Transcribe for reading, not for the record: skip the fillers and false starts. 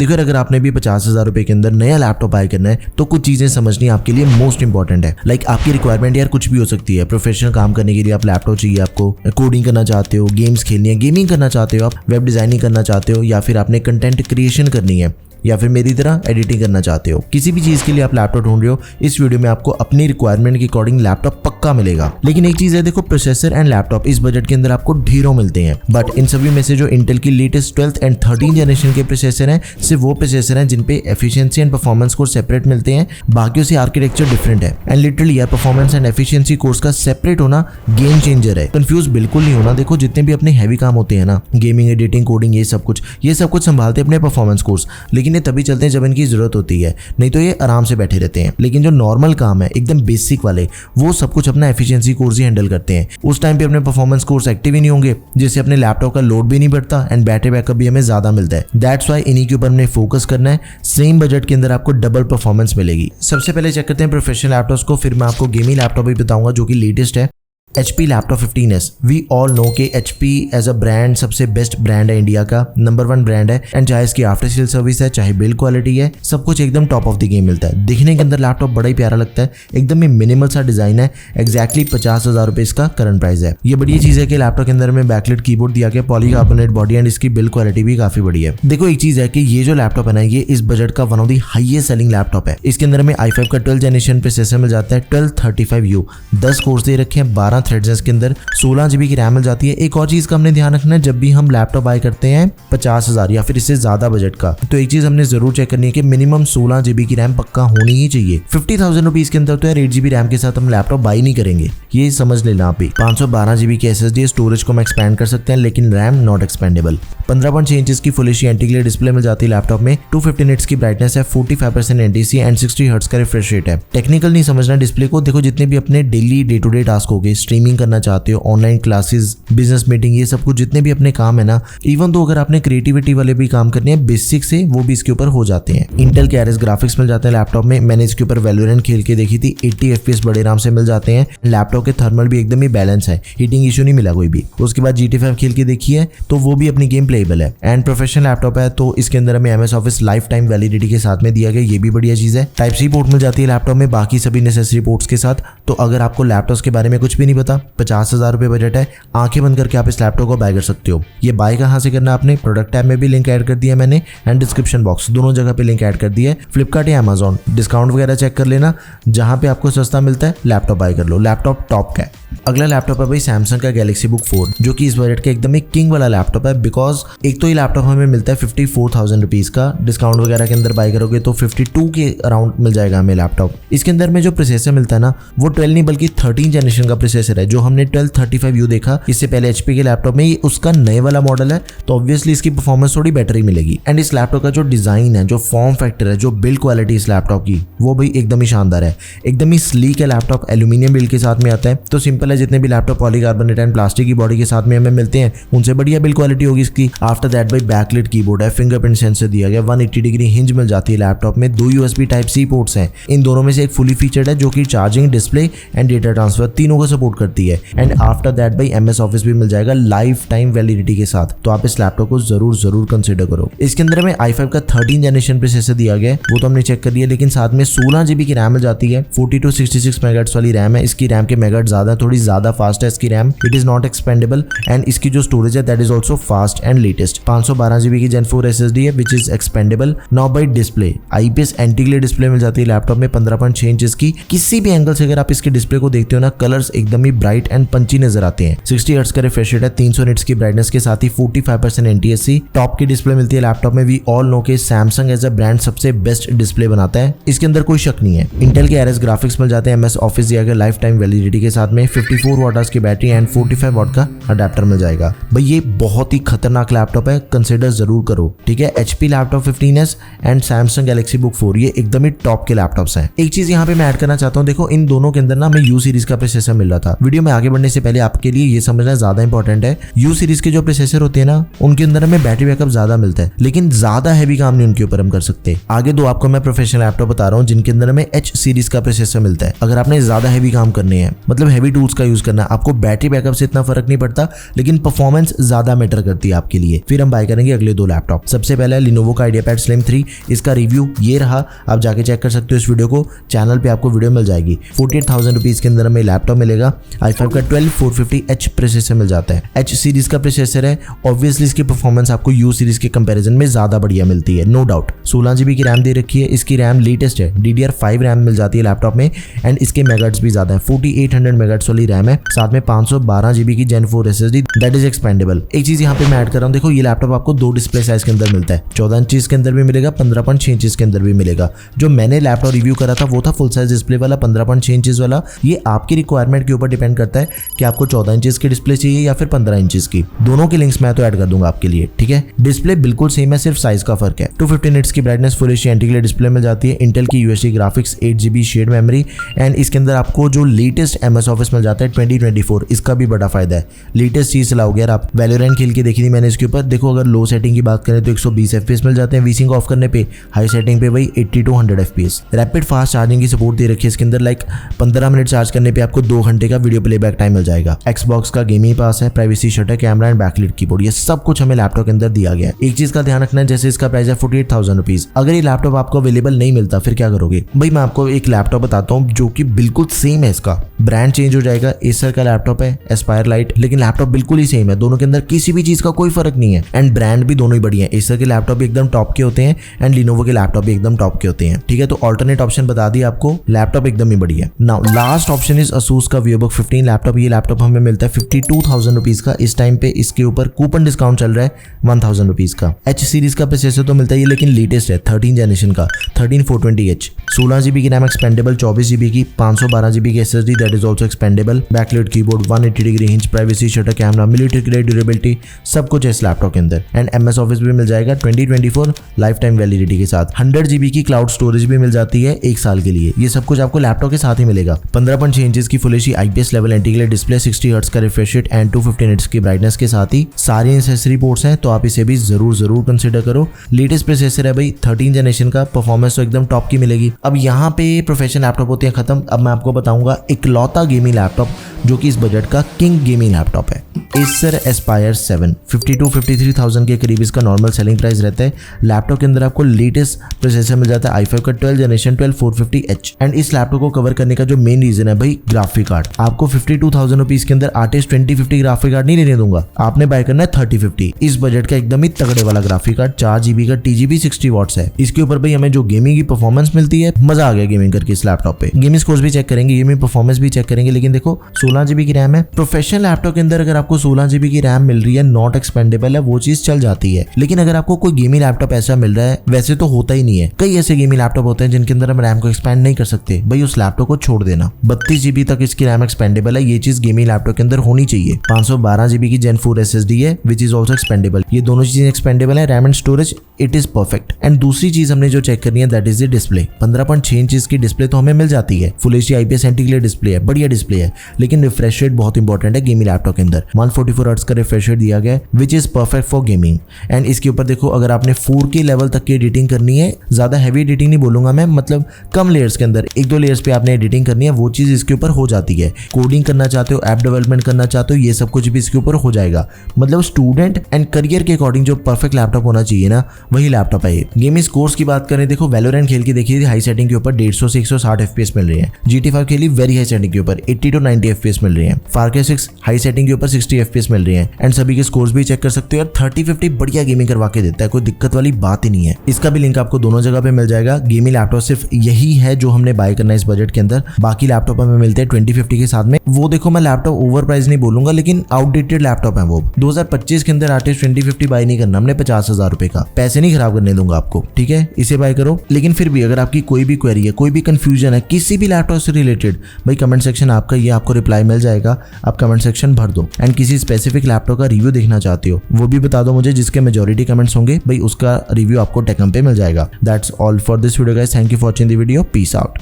देखो अगर आपने भी 50,000 रुपए के अंदर नया लैपटॉप बाय करना है तो कुछ चीजें समझनी आपके लिए मोस्ट इंपॉर्टेंट है। लाइक आपकी रिक्वायरमेंट यार कुछ भी हो सकती है। प्रोफेशनल काम करने के लिए आप लैपटॉप चाहिए, आपको कोडिंग करना चाहते हो, गेम्स खेलनी है, गेमिंग करना चाहते हो, आप वेब डिजाइनिंग करना चाहते हो, या फिर आपने कंटेंट क्रिएशन करनी है, या फिर मेरी तरह एडिटिंग करना चाहते हो, किसी भी चीज के लिए आप लैपटॉप ढूंढ रहे हो, इस वीडियो में आपको अपनी रिक्वायरमेंट के अकॉर्डिंग लैपटॉप पक्का मिलेगा। लेकिन एक चीज है, देखो प्रोसेसर एंड लैपटॉप इस बजट के अंदर आपको ढेरों मिलते हैं, बट इन सभी में से जो इंटेल की latest 12th and 13th generation के प्रोसेसर हैं, सिर्फ वो प्रोसेसर हैं जिन पे efficiency and performance course separate मिलते हैं, बाकियों से आर्किटेक्चर डिफरेंट है। एंड लिटरली यार परफॉर्मेंस एंड एफिशिएंसी कोर्स का सेपरेट होना गेम चेंजर है। कंफ्यूज बिल्कुल नहीं होना। देखो जितने भी अपने हैवी काम होते हैं ना, गेमिंग, एडिटिंग, कोडिंग, ये सब कुछ संभालते अपने परफॉर्मेंस कोर्स, लेकिन ये तभी चलते हैं जब की जरूरत होती है, नहीं तो ये आराम से बैठे रहते हैं। लेकिन जो नॉर्मल काम है एकदम बेसिक वाले, वो सब कुछ अपना एफिशिएंसी कोर्स ही हैंडल करते हैं। उस टाइम पे अपने परफॉर्मेंस कोर्स एक्टिव ही नहीं होंगे, जिससे अपने लैपटॉप का लोड भी नहीं बढ़ता एंड बैटरी बैकअप भी हमें ज्यादा मिलता है। दैट्स व्हाई इन्हीं के ऊपर हमें फोकस करना है। सेम बजट के अंदर आपको डबल परफॉर्मेंस मिलेगी। सबसे पहले चेक करते हैं प्रोफेशनल लैपटॉप्स को, फिर मैं आपको गेमिंग लैपटॉप भी बताऊंगा जो कि लेटेस्ट है। HP laptop 15S। We all know कि HP एज अ ब्रांड सबसे बेस्ट ब्रांड है, इंडिया का नंबर 1 ब्रांड है। एंड चाहे इसकी आफ्टर सेल सर्विस है, चाहे बिल्ड क्वालिटी है, सब कुछ एकदम टॉप ऑफ द गेम मिलता है। दिखने के अंदर लैपटॉप बड़ा ही प्यारा लगता है, एकदम ही मिनिमल सा डिजाइन है। एग्जैक्टली 50,000 रुपए इसका करंट प्राइस है। ये बढ़िया चीज है कि लैपटॉप के अंदर में बैकलाइट कीबोर्ड दिया गया, पॉलीकार्बोनेट बॉडी एंड इसकी बिल्ड क्वालिटी भी काफी बढ़िया है। देखो एक चीज है कि ये जो लैपटॉप है ना, ये इस बजट का one of the highest selling laptop है। इसके अंदर में i5 का 12th जनरेशन प्रोसेसर मिल जाता है, 1235U, 10 कोर्स दे रखे हैं, 12 थ्रेड्स हैं इसके अंदर, 16 GB की रैम मिल जाती है। एक और चीज का हमने ध्यान रखना है, जब भी हम लैपटॉप बाय करते हैं 50,000 या फिर इससे ज्यादा बजट का, तो एक चीज हमने जरूर चेक करनी है कि मिनिमम 16 GB की रैम पक्का होनी ही चाहिए। 50,000 रुपीज के अंदर तो यार 8 GB रैम के साथ हम लैपटॉप बाय नहीं करेंगे, ये समझ लेना आप भी। 512 GB की SSD स्टोरेज को हम एक्सपेंड कर सकते हैं, लेकिन रैम नॉट एक्सपेंडेबल। 15.6 इंच की full HD anti glare display मिल जाती है लैपटॉप में, 250 निट्स की ब्राइटनेस है, 45% NTSC एंड 60 हर्ट्ज का रिफ्रेश रेट है। टेक्निकल नहीं समझना डिस्प्ले को, देखो जितने भी अपने daily day to day task हो गए, स्ट्रीमिंग करना चाहते हो, ऑनलाइन क्लासेस, बिजनेस मीटिंग, ये सब कुछ जितने भी अपने काम है ना, इवन तो अगर आपने क्रिएटिविटी वाले भी काम करने हैं बेसिक से, वो भी इसके ऊपर हो जाते हैं। इंटेल के आरएस ग्राफिक्स मिल जाते हैं लैपटॉप में। मैंने इसके ऊपर वैलोरेंट खेल के देखी थी, 80 FPS बड़े आराम से मिल जाते हैं। लैपटॉप के थर्मल भी एकदम ही बैलेंस है, हीटिंग इशू नहीं मिला कोई भी। उसके बाद GT5 खेल के देखी है तो वो भी अपनी गेम प्लेएबल है। एंड प्रोफेशनल लैपटॉप है तो इसके अंदर हमें MS office life time validity के साथ में दिया गया, ये भी बढ़िया चीज है। टाइप C पोर्ट मिल जाती है लैपटॉप में, बाकी सभी नेसेसरी पोर्ट्स के साथ। तो अगर आपको लैपटॉप्स के बारे में कुछ भी नहीं पता, 50,000 रुपए बजट है, आंखें बंद करके आप इस लैपटॉप को बाय कर सकते हो। ये बाय कहाँ से करना, आपने प्रोडक्ट टैब में भी लिंक ऐड कर दिया मैंने, एंड डिस्क्रिप्शन बॉक्स दोनों जगह पे लिंक ऐड कर दिया है। फ्लिपकार्ट या Amazon डिस्काउंट वगैरह चेक कर लेना, जहां पे आपको सस्ता मिलता है लैपटॉप बाय कर लो। लैपटॉप टॉप का है। अगला लैपटॉप है भाई सैमसंग का गैलेक्सी बुक 4, जो कि इस बजट के एकदम एक किंग वाला लैपटॉप है। बिकॉज एक तो ये लैपटॉप हमें मिलता है 54,000 रुपीज का, डिस्काउंट वगैरह के अंदर बाय करोगे तो 52 के अराउंड मिल जाएगा हमें लैपटॉप। इसके अंदर में जो प्रोसेसर मिलता है ना, वो 12 नहीं बल्कि 13 जनरेशन का प्रोसेसर है। जो हमने 1235U देखा इससे पहले HP के लैपटॉप में, ये उसका नए वाला मॉडल है, तो ऑब्वियसली इसकी परफॉर्मेंस थोड़ी बेटर ही मिलेगी। एंड इस लैपटॉप का जो डिजाइन है, जो फॉर्म फैक्टर है, जो बिल्ड क्वालिटी इस लैपटॉप की, वो भी एकदम ही शानदार है। एकदम ही स्लीक है लैपटॉप, एल्यूमिनियम बिल्ड के साथ में आता है, तो सिंपल है। जितने भी लैपटॉप पॉलीकार्बोनेट एंड प्लास्टिक की बॉडी के साथ में हमें मिलते हैं, उनसे बढ़िया बिल्ड क्वालिटी होगी इसकी। आफ्टर दैट भाई बैकलाइट कीबोर्ड है, फिंगरप्रिंट सेंसर दिया गया, 180 डिग्री हिंज मिल जाती है लैपटॉप में, 2 USB Type-C पोर्ट्स हैं। इन दोनों में से एक फुली फीचर्ड है जो कि charging, display and data transfer तीनों को सपोर्ट करती है। एंड आफ्टर दैट भाई MS ऑफिस भी मिल जाएगा लाइफ टाइम वैलिडिटी के साथ, तो आप इस लैपटॉप को जरूर कंसिडर करो। इसके अंदर में i5 का 13 जनरेशन प्रोसेसर दिया गया है, वो तो हमने चेक कर लिया, लेकिन साथ में 16 GB की रैम मिल जाती है, 4266 मेगाहर्ट्ज वाली रैम है। इसकी रैम के मेगाहर्ट्ज ज्यादा, थोड़ी ज्यादा फास्ट है इसकी RAM, it is not expandable. And इसकी जो स्टोरेज है that is also fast and latest. 512 GB की Gen 4 SSD है which is expandable. Now by display, IPS anti glare display मिल जाती है लैपटॉप में, 15.6 इंच की। किसी भी एंगल से अगर आप इसके डिस्प्ले को देखते हो ना, कलर्स एकदम ही ब्राइट एंड पंची नजर आते हैं। 60 हर्ट्ज का रिफ्रेश रेट है, 300 निट्स की ब्राइटनेस के साथ ही 45% NTSC टॉप की डिस्प्ले मिलती है लैपटॉप में। वी ऑल नो के सैमसंग एज अ ब्रांड सबसे बेस्ट डिस्प्ले बनाता है, इसके अंदर कोई शक नहीं है। इंटेल के आरएस ग्राफिक्स मिल जाते हैं, MS ऑफिस दिया गया लाइफ टाइम वैलिडिटी के साथ में, 54 वाट की बैटरी एंड 45 वाट का अडेप्टर मिल जाएगा। भाई ये बहुत ही खतरनाक लैपटॉप है, कंसिडर जरूर करो, ठीक है। HP laptop 15S and Samsung Galaxy book 4 ये एकदम ही टॉप के लैपटॉप्स हैं। एक चीज यहाँ पे मैं ऐड करना चाहता हूँ, देखो इन दोनों के अंदर ना हमें U सीरीज का प्रोसेसर मिल रहा था। वीडियो में आगे बढ़ने से पहले आपके लिए ये समझना ज्यादा इंपॉर्टेंट है, U सीरीज के जो प्रोसेसर होते हैं ना, उनके अंदर हमें बैटरी बैकअप ज्यादा मिलता है, लेकिन ज्यादा हैवी काम नहीं उनके ऊपर हम कर सकते। आगे दो आपको मैं प्रोफेशनल लैपटॉप बता रहा हूँ जिनके अंदर हमें H सीरीज का प्रोसेसर मिलता है। अगर आपने ज्यादा हैवी काम करने हैं, मतलब हैवी टूल्स का यूज करना है। आपको बैटरी बैकअप से इतना फर्क नहीं पड़ता, लेकिन परफॉर्मेंस ज्यादा मैटर करती है आपके लिए। फिर हम बाय करेंगे अगले दो लैपटॉप। सबसे पहला है Lenovo का IdeaPad Slim 3। इसका रिव्यू ये रहा, आप जाके चेक कर सकते हो इस वीडियो को, चैनल पे आपको वीडियो मिल जाएगी। 48,000 रुपीज के अंदर हमें लैपटॉप मिलेगा। i5 का 12450H प्रोसेसर मिल जाता है। H सीरीज का प्रोसेसर है, ऑब्वियसली इसकी परफॉर्मेंस आपको U सीरीज के कंपैरिजन में ज्यादा बढ़िया मिलती है, नो डाउट। 16 GB की रैम दे रखी है, इसकी रैम लेटेस्ट है, DDR5 रैम मिल जाती है लैपटॉप में, एंड इसके मेगाहर्ट्ज भी ज्यादा है, 4800 मेगाहर्ट्ज वाली रैम है, साथ में 512 GB की Gen 4 SSD that is expandable. एक चीज यहाँ पे मैं ऐड कर रहा हूँ, देखो ये लैपटॉप आपको दो डिस्प्ले साइज के अंदर मिलता है, 14 इंच के अंदर भी मिलेगा, 15.6 इंच के अंदर भी मिलेगा। जो मैंने लैपटॉप रिव्यू करा था वो था फुल साइज डिस्प्ले वाला 15.6 इंच वाला। ये आपकी रिक्वायरमेंट के ऊपर डिपेंड करता है कि आपको 14 इंच की डिस्प्ले चाहिए या फिर 15 इंच की। दोनों के लिंक्स मैं तो ऐड कर दूंगा आपके लिए, ठीक है। डिस्प्ले बिल्कुल सेम है, सिर्फ साइज का फर्क है। 250 निट्स की brightness full HD anti glare display मिल जाती है। इंटेल की UHD graphics, 8 GB shared memory, and इसके अंदर आपको जो लेटेस्ट MS ऑफिस मिल जाता है 2024, इसका भी बड़ा फायदा है। लेटेस्ट चीज चलाओगे यार आप। वैलोरेंट खेल के देखी थी मैंने इसके ऊपर, देखो अगर लो सेटिंग की बात करें तो 120 FPS मिल जाते हैं वीसिंग ऑफ करने पे, हाई सेटिंग पे वही 80 to 100 FPS। Rapid fast charging की सपोर्ट दे रखी है इसके अंदर, लाइक 15 मिनट चार्ज करने पे आपको 2 घंटे का वीडियो प्लेबैक टाइम मिल जाएगा। Xbox का गेमिंग पास है, privacy shutter, camera and backlit keyboard, ये सब कुछ हमें लैपटॉप के अंदर दिया गया है। एक चीज का ध्यान रखना है, जैसे इसका प्राइस है 48,000 रुपीज, अगर ये लैपटॉप आपको अवेलेबल नहीं मिलता फिर क्या करोगे भाई। मैं आपको एक लैपटॉप बताता हूँ जो कि बिल्कुल सेम है, इसका ब्रांड चेंज हो जाएगा, एसर का लैपटॉप है, एस्पायर लाइट, लेकिन लैपटॉप बिल्कुल ही सेम है, दोनों के अंदर किसी भी चीज का कोई फर्क नहीं है, एंड ब्रांड भी दोनों ही बढ़िया है। एसर के लैपटॉप भी एकदम टॉप के होते हैं एंड Lenovo के लैपटॉप भी एकदम टॉप के होते हैं, ठीक है। तो ऑल्टरनेट ऑप्शन बता दिया आपको, लैपटॉप एकदम ही बढ़िया। Now last option is Asus का VivoBook 15 लैपटॉप। ये लैपटॉप हमें मिलता है 52,000 रुपीज का। इस टाइम पे इसके ऊपर कूपन डिस्काउंट चल रहा है 1,000 रुपीज का। H सीरीज का प्रोसेसर तो मिलता है, लेकिन लेटेस्ट है 13 जनरेशन का 13420H। 16 GB की रैम एक्सपेंडेबल, 24 GB की, 512 GB की SSD that is also expandable, backlight keyboard, 180 degree hinge, privacy shutter, camera, military grade durability, सब कुछ है इस लैपटॉप के अंदर। एंड MS ऑफिस भी मिल जाएगा 2024 लाइफ टाइम वैलिडिटी के साथ। 100 GB की क्लाउड स्टोरेज भी मिल जाती है 1 साल के लिए। ये सब कुछ आपको लैपटॉप के साथ ही मिलेगा। 15.6 इंच की full HD IPS level anti glare display, 60 hertz का रिफ्रेश रेट एंड 250 निट्स की ब्राइटनेस के साथ ही सारी एक्सेसरी पोर्ट्स हैं, तो आप इसे भी जरूर कंसिडर करो। लेटेस्ट प्रोसेसर है भाई, 13 जनरेशन का, परफॉर्मेंस तो एकदम टॉप की मिलेगी। अब यहाँ पे प्रोफेशनल लैपटॉप होते हैं खत्म। अब मैं आपको बताऊंगा इकलौता गेमिंग लैपटॉप जो कि इस बजट का किंग गेमिंग लैपटॉप है, Acer Aspire 7। 52-53,000 के करीब इसका नॉर्मल सेलिंग प्राइस रहता है। लैपटॉप के अंदर आपको लेटेस्ट प्रोसेसर मिल जाता है i5 का 12 जनरेशन 12450H। एंड इस लैपटॉप को कवर करने का जो मेन रीजन है भाई, ग्राफिक कार्ड। आपको 52,000 रुपीज के अंदर आर्टिस्ट 2050 ग्राफिक कार्ड नहीं लेने दूंगा, आपने बाय करना है 3050। इस बजट का एकदम ही तगड़े वाला ग्राफिक कार्ड, 4 GB का TGP 60 वॉट्स है। इसके ऊपर भाई हमें जो गेमिंग की परफॉर्मेंस मिलती है, मजा आ गया गेमिंग करके इस लैपटॉप पे। गेमिंग स्कोर्स भी चेक करेंगे, गेमिंग परफॉर्मेंस भी चेक करेंगे, लेकिन देखो 16 GB की रैम है। प्रोफेशनल लैपटॉप के अंदर अगर आपको 16 GB की रैम मिल रही है, नॉट एक्सपेंडेबल है, वो चीज चल जाती है। लेकिन अगर आपको कोई गेमिंग लैपटॉप ऐसा मिल रहा है, वैसे तो होता ही नहीं है, कई ऐसे गेमिंग लैपटॉप होते हैं जिनके अंदर हम रैम को एक्सपेंड नहीं कर सकते, भाई उस लैपटॉप को छोड़ देना। 32 GB तक इसकी रैम एक्सपेंडेबल है, ये चीज गेमिंग लैपटॉप के अंदर होनी चाहिए। 512 GB की Gen 4 SSD है विच इज ऑल्सो एक्सपेंडेबल। ये दोनों चीजें एक्सपेंडेबल है, RAM and storage it is perfect. And दूसरी चीज हमने जो चेक करनी है that is the display. 15.6 inch की डिस्प्ले तो हमें मिल जाती है, full HD IPS anti glare display है, बढ़िया डिस्प्ले है, लेकिन रिफ्रेश रेट बहुत इंपॉर्टेंट है गेमिंग लैपटॉप के अंदर। 144 हर्ट्ज का रिफ्रेश रेट दिया गया है which is perfect for gaming. And इसके ऊपर देखो, अगर आपने 4K लेवल तक की एडिटिंग करनी है, ज्यादा हैवी एडिटिंग नहीं बोलूंगा मैं, मतलब कम लेयर्स के अंदर 1-2 लेयर्स पे आपने एडिटिंग करनी है, वो चीज इसके ऊपर हो जाती है। कोडिंग करना चाहते हो, ऐप डेवलपमेंट करना चाहते हो, ये सब कुछ भी इसके ऊपर हो जाएगा। मतलब स्टूडेंट एंड करियर के अकॉर्डिंग जो परफेक्ट लैपटॉप होना चाहिए ना, वही लैपटॉप है ये। गेमिंग स्कोर्स की बात करें, देखो वैलोरेंट खेल के देखिए, हाई सेटिंग के ऊपर 150 से 160 FPS मिल रही है। GT5 खेली वेरी हाई सेटिंग के ऊपर 80 to 90 FPS मिल रही है। Far Cry 6 हाई सेटिंग के ऊपर 60 FPS मिल रही है। एंड सभी के स्कोर्स भी चेक कर सकते हो यार, 3050 बढ़िया गेमिंग करवा के देता है, कोई दिक्कत वाली बात ही नहीं है। इसका भी लिंक आपको दोनों जगह पे मिल जाएगा। गेमिंग लैपटॉप सिर्फ यही है जो हमने बाय करना है इस बजट के अंदर, बाकी लैपटॉप हमें मिलते हैं 2050 के साथ में। वो देखो मैं लैपटॉप ओवर प्राइस नहीं बोलूंगा, लेकिन आउटडेटेड लैपटॉप है वो। 2025 के अंदर आर्टिस्ट 2050 बाय नहीं करना हमने, 50,000 रुपए का, पैसे नहीं खराब करने दूंगा आपको, ठीक है, इसे बाय करो। लेकिन फिर भी अगर आपकी कोई भी क्वेरी है, कोई भी कंफ्यूजन है किसी भी लैपटॉप से रिलेटेड, भाई कमेंट सेक्शन आपका, ये आपको रिप्लाई मिल जाएगा, आप कमेंट सेक्शन भर दो। एंड किसी स्पेसिफिक लैपटॉप का रिव्यू देखना चाहते हो वो भी बता दो मुझे, जिसके मेजॉरिटी कमेंट्स होंगे भाई उसका रिव्यू आपको टेकम पे मिल जाएगा। That's all for this video guys, thank you for watching the video, peace out.